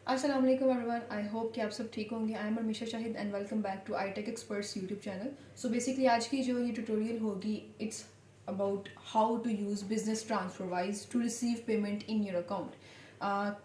अस्सलाम वालेकुम everyone, I hope कि आप सब ठीक होंगे। I am Amisha Shahid and welcome back to I tech experts YouTube channel. So basically आज की जो ये ट्यूटोरियल होगी, it's about how to use business TransferWise to receive payment in your account.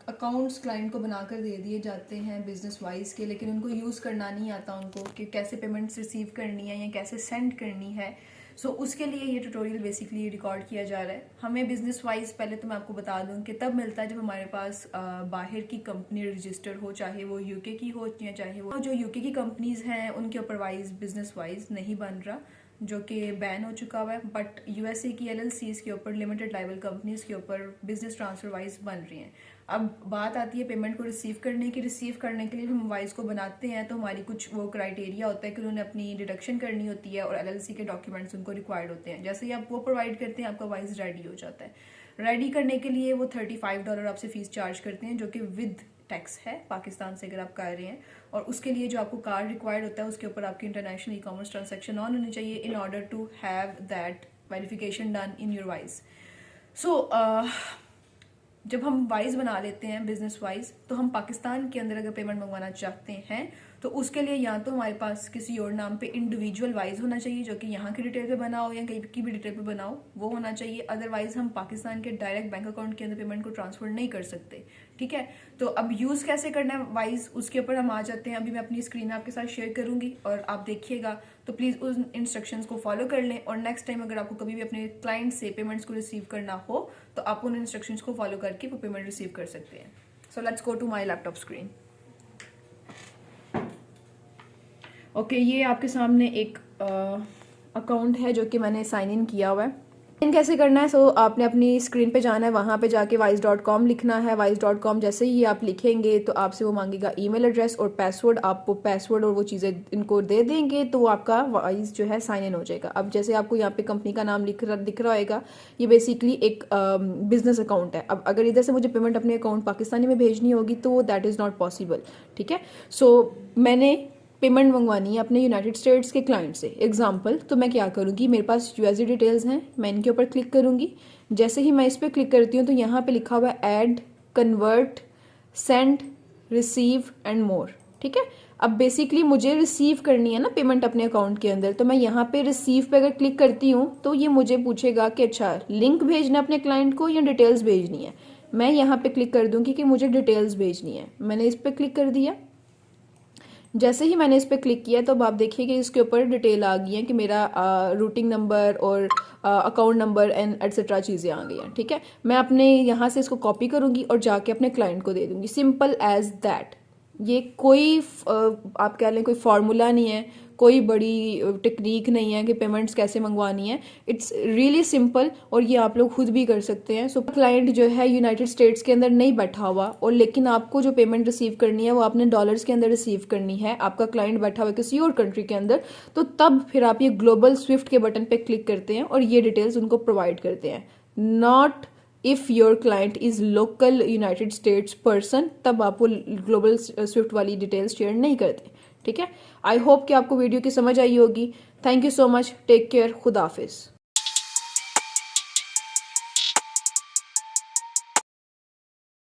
Accounts client को बनाकर दे दिए जाते हैं बिजनेस वाइज के, लेकिन उनको यूज़ करना नहीं आता उनको कि कैसे पेमेंट्स रिसीव करनी है या कैसे सेंड करनी है। सो उसके लिए ये ट्यूटोरियल बेसिकली रिकॉर्ड किया जा रहा है। हमें बिजनेस वाइज पहले तो मैं आपको बता दूं कि तब मिलता है जब हमारे पास बाहर की कंपनी रजिस्टर्ड हो, चाहे वो यूके की हो या चाहे वो जो यूके की कंपनीज हैं उनके ऊपर वाइज बिजनेस वाइज नहीं बन रहा, जो कि बैन हो चुका हुआ है। बट यूएसए की एलएलसीज के ऊपर, लिमिटेड लाइबल कंपनीज के ऊपर बिजनेस ट्रांसफर वाइज बन रही हैं। अब बात आती है पेमेंट को रिसीव करने की। रिसीव करने के लिए हम वाइज को बनाते हैं तो हमारी कुछ वो क्राइटेरिया होता है कि उन्होंने अपनी डिडक्शन करनी होती है और एलएलसी के डॉक्यूमेंट्स उनको रिक्वायर्ड होते हैं। जैसे ही आप वो प्रोवाइड करते हैं आपका वाइज रेडी हो जाता है। रेडी करने के लिए वो $35 आपसे फीस चार्ज करते हैं, जो कि विद टैक्स है पाकिस्तान से अगर आप कर रहे हैं। और उसके लिए जो आपको कार्ड रिक्वायर्ड होता है उसके ऊपर आपकी international e commerce transaction on होनी चाहिए in order to have that verification done in your Wise. So जब हम वाइज बना लेते हैं बिजनेस वाइज, तो हम पाकिस्तान के अंदर अगर पेमेंट मंगवाना चाहते हैं तो उसके लिए या तो हमारे पास किसी और नाम पे इंडिविजुअल वाइज होना चाहिए, जो कि यहाँ की डिटेल पे बना हो या कहीं की भी डिटेल पे बना हो, वो होना चाहिए। अदरवाइज हम पाकिस्तान के डायरेक्ट बैंक अकाउंट के अंदर पेमेंट को ट्रांसफर नहीं कर सकते। ठीक है, तो अब यूज़ कैसे करना है वाइज, उसके ऊपर हम आ जाते हैं। अभी मैं अपनी स्क्रीन आपके साथ शेयर करूंगी और आप देखिएगा, तो प्लीज़ उस इंस्ट्रक्शंस को फॉलो कर लें। और नेक्स्ट टाइम अगर आपको कभी भी अपने क्लाइंट से पेमेंट्स को रिसीव करना हो तो आप उन इंस्ट्रक्शंस को फॉलो करके वो पेमेंट रिसीव कर सकते हैं। So let's go to my laptop screen. Okay, ये आपके सामने एक अकाउंट है जो कि मैंने साइन इन किया हुआ है। इन कैसे करना है? सो आपने अपनी स्क्रीन पे जाना है, वहाँ पे जाके wise.com लिखना है। wise.com जैसे ही आप लिखेंगे तो आपसे वो मांगेगा ईमेल एड्रेस और पासवर्ड। आप वो पासवर्ड और वो चीज़ें इनको दे देंगे तो वो आपका वाइज जो है साइन इन हो जाएगा। अब जैसे आपको यहाँ पे कंपनी का नाम दिख रहा होगा, ये बेसिकली एक बिजनेस अकाउंट है। अब अगर इधर से मुझे पेमेंट अपने अकाउंट पाकिस्तानी में भेजनी होगी तो दैट इज़ नॉट पॉसिबल। ठीक है, सो मैंने पेमेंट मंगवानी है अपने यूनाइटेड स्टेट्स के क्लाइंट से। एग्जांपल, तो मैं क्या करूँगी, मेरे पास यूएसडी डिटेल्स हैं, मैं इनके ऊपर क्लिक करूँगी। जैसे ही मैं इस पर क्लिक करती हूँ तो यहाँ पे लिखा हुआ है add, convert, send, receive and more. ठीक है, अब बेसिकली मुझे रिसीव करनी है ना पेमेंट अपने अकाउंट के अंदर, तो मैं यहाँ पे रिसीव पे अगर क्लिक करती हूँ तो ये मुझे पूछेगा कि अच्छा लिंक भेजना है अपने क्लाइंट को या डिटेल्स भेजनी है। मैं यहाँ पे क्लिक कर दूँगी कि मुझे डिटेल्स भेजनी है। मैंने इस पर क्लिक कर दिया। जैसे ही मैंने इस पर क्लिक किया तो अब आप देखिए कि इसके ऊपर डिटेल आ गई है कि मेरा रूटिंग नंबर और अकाउंट नंबर एंड एटसेट्रा चीज़ें आ गई हैं। ठीक है, मैं अपने यहाँ से इसको कॉपी करूँगी और जाके अपने क्लाइंट को दे दूँगी। Simple as that. ये कोई आप कह लें कोई फार्मूला नहीं है, कोई बड़ी टेक्निक नहीं है कि पेमेंट्स कैसे मंगवानी है। इट्स रियली सिंपल और ये आप लोग खुद भी कर सकते हैं। सो क्लाइंट जो है यूनाइटेड स्टेट्स के अंदर नहीं बैठा हुआ और लेकिन आपको जो पेमेंट रिसीव करनी है वो आपने डॉलर्स के अंदर रिसीव करनी है, आपका क्लाइंट बैठा हुआ किसी और कंट्री के अंदर, तो तब फिर आप ये ग्लोबल स्विफ्ट के बटन पे क्लिक करते हैं और ये डिटेल्स उनको प्रोवाइड करते हैं। Not if your client is local United states person, तब आप वो ग्लोबल स्विफ्ट वाली डिटेल्स शेयर नहीं करते। ठीक है, आई होप कि आपको वीडियो की समझ आई होगी। Thank you so much, take care, खुदा हाफिज।